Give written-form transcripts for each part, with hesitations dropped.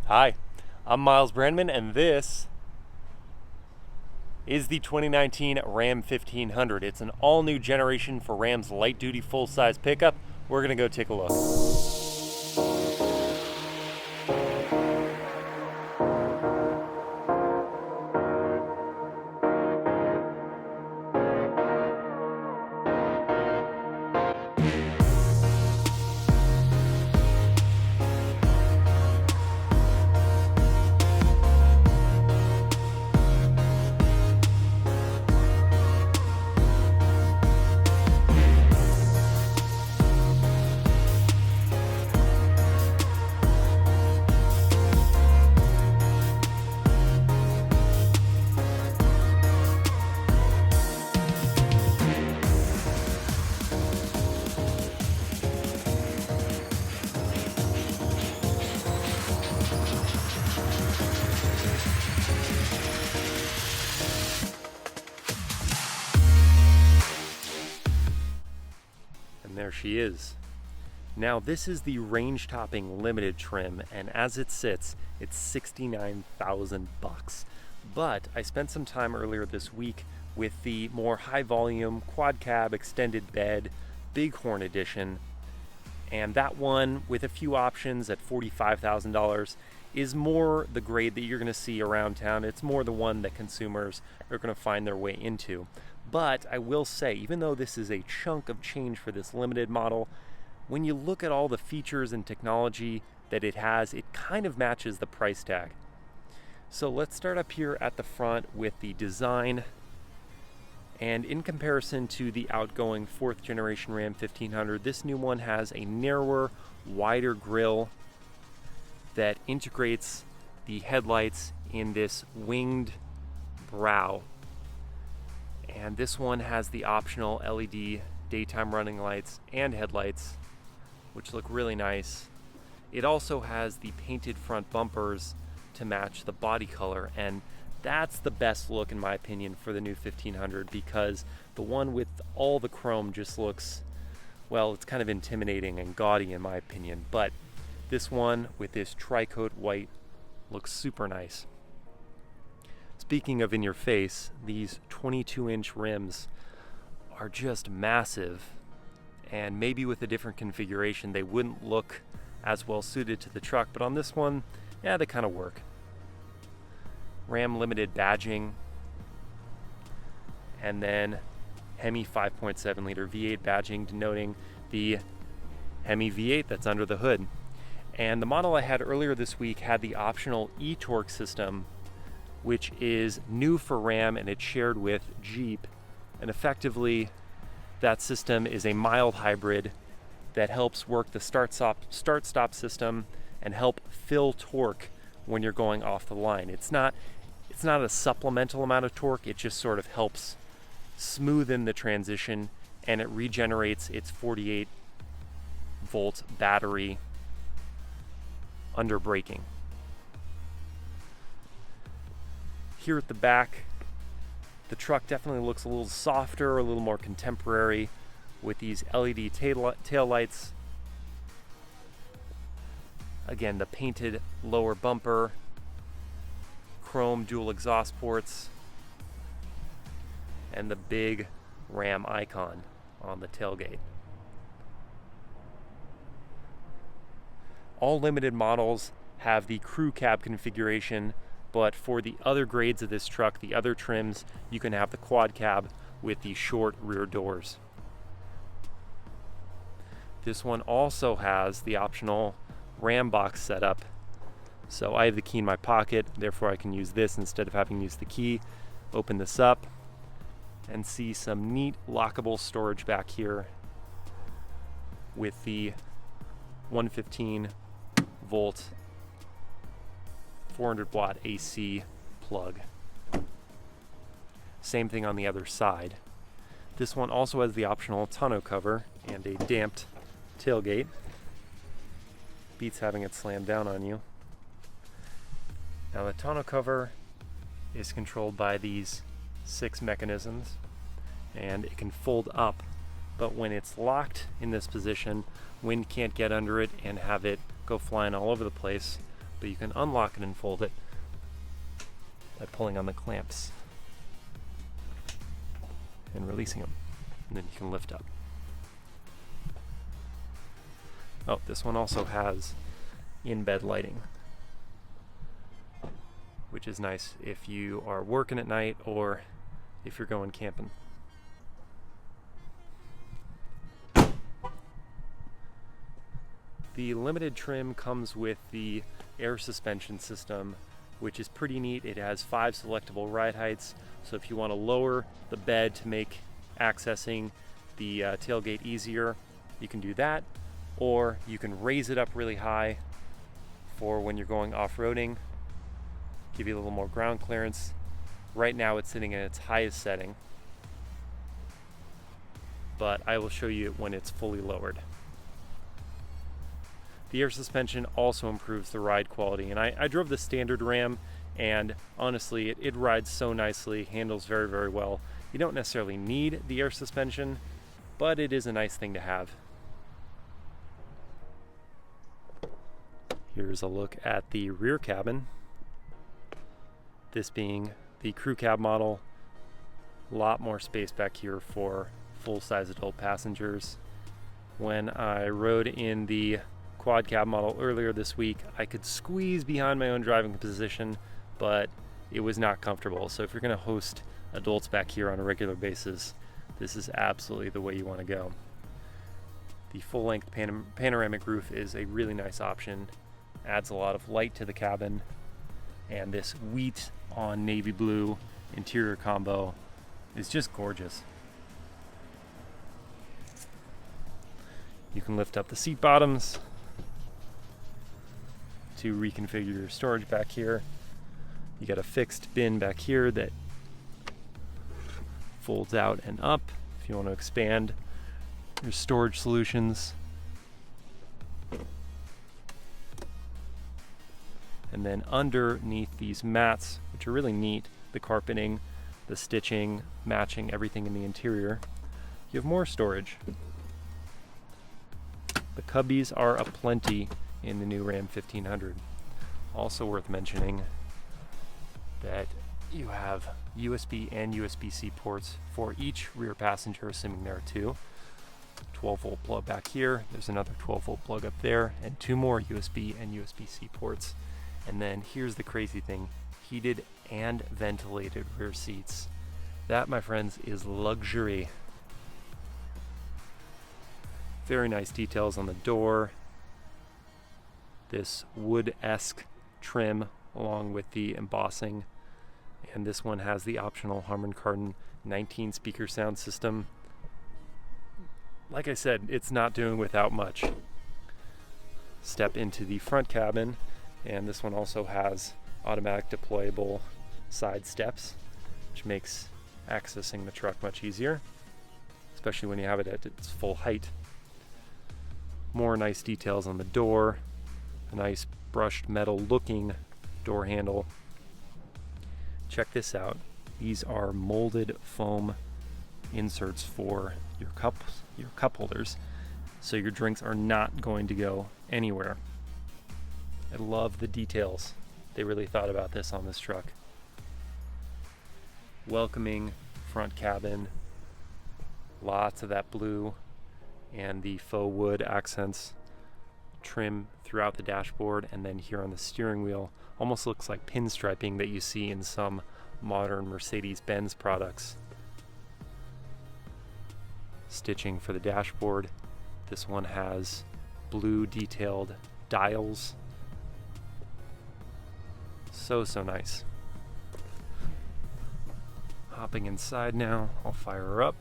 Hi, I'm Miles Brandman, and this is the 2019 Ram 1500. It's an all-new generation for Ram's light-duty full-size pickup. We're gonna go take a look. And there she is. Now this is the range topping limited trim, and as it sits, it's $69,000. But I spent some time earlier this week with the more high volume quad cab extended bed Bighorn edition, and that one with a few options at $45,000 is more the grade that you're going to see around town. It's more the one that consumers are going to find their way into. But I will say, even though this is a chunk of change for this limited model, when you look at all the features and technology that it has, it kind of matches the price tag. So let's start up here at the front with the design. And in comparison to the outgoing 4th generation Ram 1500, this new one has a narrower, wider grille that integrates the headlights in this winged brow. And this one has the optional LED daytime running lights and headlights, which look really nice. It also has the painted front bumpers to match the body color, and that's the best look in my opinion for the new 1500, because the one with all the chrome just looks, well, it's kind of intimidating and gaudy in my opinion, but this one with this tri-coat white looks super nice. Speaking of in your face, these 22-inch rims are just massive, and maybe with a different configuration they wouldn't look as well suited to the truck, but on this one, yeah, they kind of work. Ram Limited badging, and then HEMI 5.7 liter V8 badging denoting the HEMI V8 that's under the hood. And the model I had earlier this week had the optional e-torque system, which is new for Ram, and it's shared with Jeep. And effectively, that system is a mild hybrid that helps work the start-stop system and help fill torque when you're going off the line. It's not a supplemental amount of torque, it just sort of helps smoothen the transition, and it regenerates its 48 volt battery under braking. Here at the back, the truck definitely looks a little softer, a little more contemporary with these LED tail lights. Again, the painted lower bumper, chrome dual exhaust ports, and the big Ram icon on the tailgate. All limited models have the crew cab configuration, but for the other grades of this truck, the other trims, you can have the quad cab with the short rear doors. This one also has the optional Ram box setup. So I have the key in my pocket, therefore I can use this instead of having to use the key. Open this up and see some neat lockable storage back here with the 115 volt 400 watt AC plug. Same thing on the other side. This one also has the optional tonneau cover and a damped tailgate. Beats having it slammed down on you. Now the tonneau cover is controlled by these 6 mechanisms, and it can fold up, but when it's locked in this position, wind can't get under it and have it go flying all over the place. but you can unlock it and fold it by pulling on the clamps and releasing them, and then you can lift up. Oh, this one also has in-bed lighting, which is nice if you are working at night or if you're going camping. The Limited trim comes with the air suspension system, which is pretty neat. It has 5 selectable ride heights, so if you want to lower the bed to make accessing the tailgate easier, you can do that, or you can raise it up really high for when you're going off-roading, give you a little more ground clearance. Right now it's sitting at its highest setting, but I will show you when it's fully lowered. The air suspension also improves the ride quality, and I drove the standard Ram, and honestly it rides so nicely, handles very, very well. You don't necessarily need the air suspension, but it is a nice thing to have. Here's a look at the rear cabin. This being the crew cab model. A lot more space back here for full-size adult passengers. When I rode in the quad cab model earlier this week, I could squeeze behind my own driving position, but it was not comfortable. So if you're going to host adults back here on a regular basis, this is absolutely the way you want to go. The full-length panoramic roof is a really nice option. Adds a lot of light to the cabin, and this wheat on navy blue interior combo is just gorgeous. You can lift up the seat bottoms to reconfigure your storage back here. You got a fixed bin back here that folds out and up if you want to expand your storage solutions. And then underneath these mats, which are really neat, the carpeting, the stitching, matching everything in the interior, you have more storage. The cubbies are aplenty in the new Ram 1500. Also worth mentioning that you have USB and USB-C ports for each rear passenger, assuming there are 2. 12-volt plug back here, there's another 12-volt plug up there, and 2 more USB and USB-C ports. And then here's the crazy thing, heated and ventilated rear seats. That, my friends, is luxury. Very nice details on the door. This wood-esque trim along with the embossing. And this one has the optional Harmon Kardon 19 speaker sound system. Like I said, it's not doing without much. Step into the front cabin, and this one also has automatic deployable side steps, which makes accessing the truck much easier, especially when you have it at its full height. More nice details on the door, a nice brushed metal looking door handle. Check this out. These are molded foam inserts for your cup holders, so your drinks are not going to go anywhere. I love the details. They really thought about this on this truck. Welcoming front cabin, lots of that blue and the faux wood accents trim throughout the dashboard, and then here on the steering wheel almost looks like pinstriping that you see in some modern Mercedes-Benz products. Stitching for the dashboard. This one has blue detailed dials. So nice. Hopping inside now, I'll fire her up.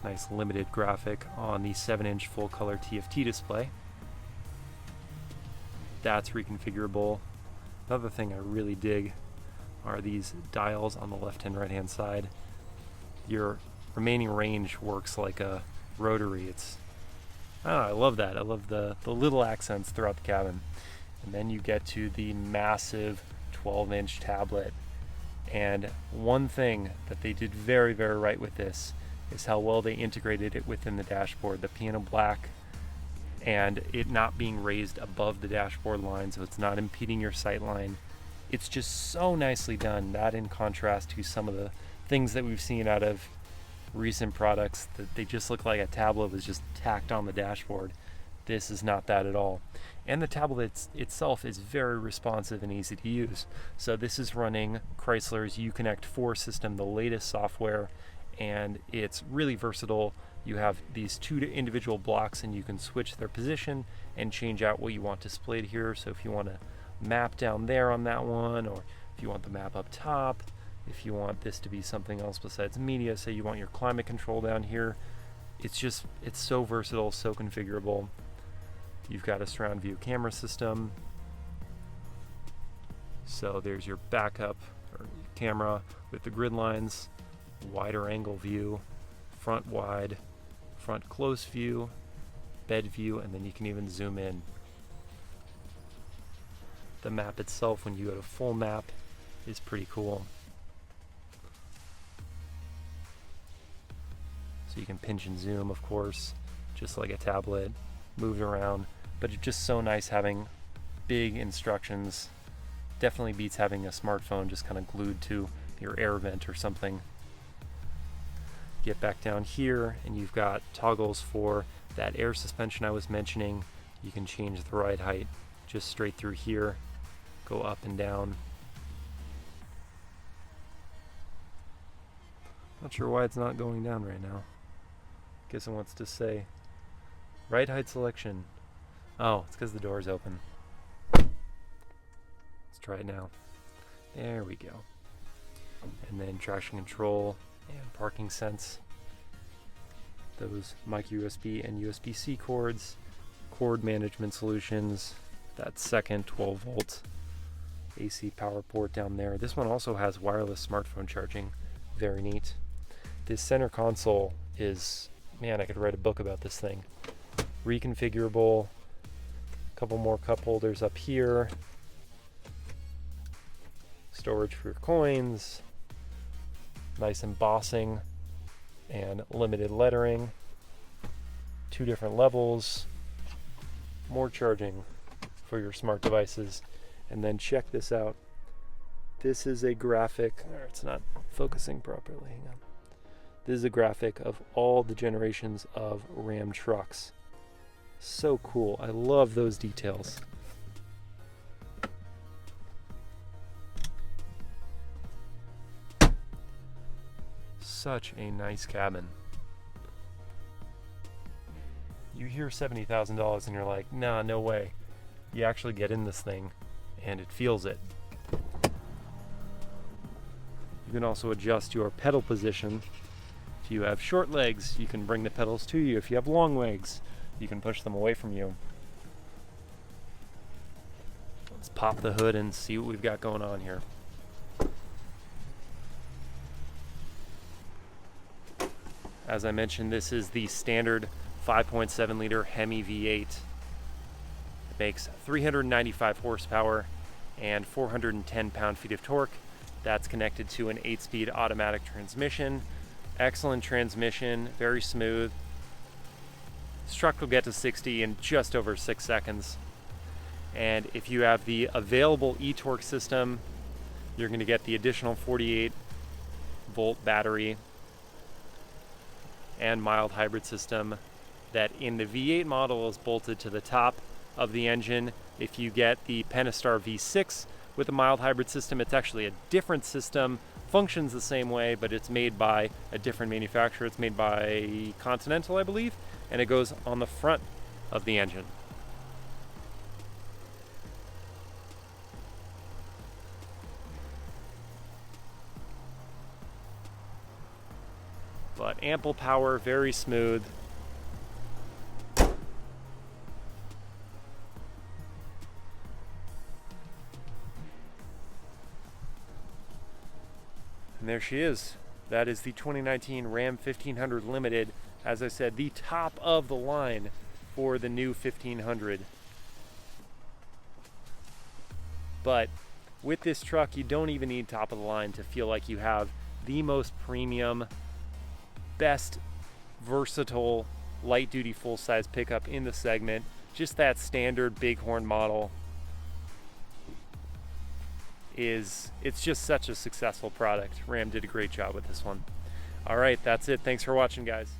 Nice limited graphic on the 7-inch full color TFT display. That's reconfigurable. Another thing I really dig are these dials on the left and right hand side. Your remaining range works like a rotary. I love that. I love the little accents throughout the cabin. And then you get to the massive 12-inch tablet. And one thing that they did very, very right with this is how well they integrated it within the dashboard. The piano black and it not being raised above the dashboard line, so it's not impeding your sight line. It's just so nicely done. That in contrast to some of the things that we've seen out of recent products that they just look like a tablet was just tacked on the dashboard. This is not that at all. And the tablet itself is very responsive and easy to use. So this is running Chrysler's UConnect 4 system, the latest software, and it's really versatile. You have these two individual blocks and you can switch their position and change out what you want displayed here. So if you want to map down there on that one, or if you want the map up top, if you want this to be something else besides media, say you want your climate control down here, it's so versatile, so configurable. You've got a surround view camera system. So there's your backup or camera with the grid lines, wider angle view, front wide, front close view, bed view, and then you can even zoom in. The map itself, when you go to full map, is pretty cool. So you can pinch and zoom, of course, just like a tablet, move it around, but it's just so nice having big instructions. Definitely beats having a smartphone just kind of glued to your air vent or something. Get back down here and you've got toggles for that air suspension I was mentioning. You can change the ride height just straight through here, go up and down. Not sure why it's not going down right now. Guess it wants to say ride height selection. Oh, it's because the door's open. Let's try it now. There we go. And then traction control and parking sense. Those micro USB and USB-C cords, cord management solutions, that second 12 volt AC power port down there. This one also has wireless smartphone charging. Very neat. This center console is, man, I could write a book about this thing. Reconfigurable. A couple more cup holders up here. Storage for your coins. Nice embossing and limited lettering. 2 different levels. More charging for your smart devices. And then check this out. This is a graphic. It's not focusing properly. Hang on. This is a graphic of all the generations of Ram trucks. So cool. I love those details. Such a nice cabin. You hear $70,000 and you're like, nah, no way. You actually get in this thing and it feels it. You can also adjust your pedal position. If you have short legs, you can bring the pedals to you. If you have long legs, you can push them away from you. Let's pop the hood and see what we've got going on here. As I mentioned, this is the standard 5.7 liter HEMI V8. It makes 395 horsepower and 410 pound-feet of torque. That's connected to an 8-speed automatic transmission. Excellent transmission, very smooth. This truck will get to 60 in just over 6 seconds. And if you have the available e-torque system, you're going to get the additional 48 volt battery and mild hybrid system that in the V8 model is bolted to the top of the engine. If you get the Pentastar V6 with a mild hybrid system, it's actually a different system, functions the same way, but it's made by a different manufacturer. It's made by Continental, I believe, and it goes on the front of the engine. But ample power, very smooth. And there she is. That is the 2019 Ram 1500 Limited. As I said, the top of the line for the new 1500. But with this truck, you don't even need top of the line to feel like you have the most premium, best versatile light duty full size pickup in the segment. just that standard bighorn model it's just such a successful product. Ram did a great job with this one. All right, that's it. Thanks for watching, guys.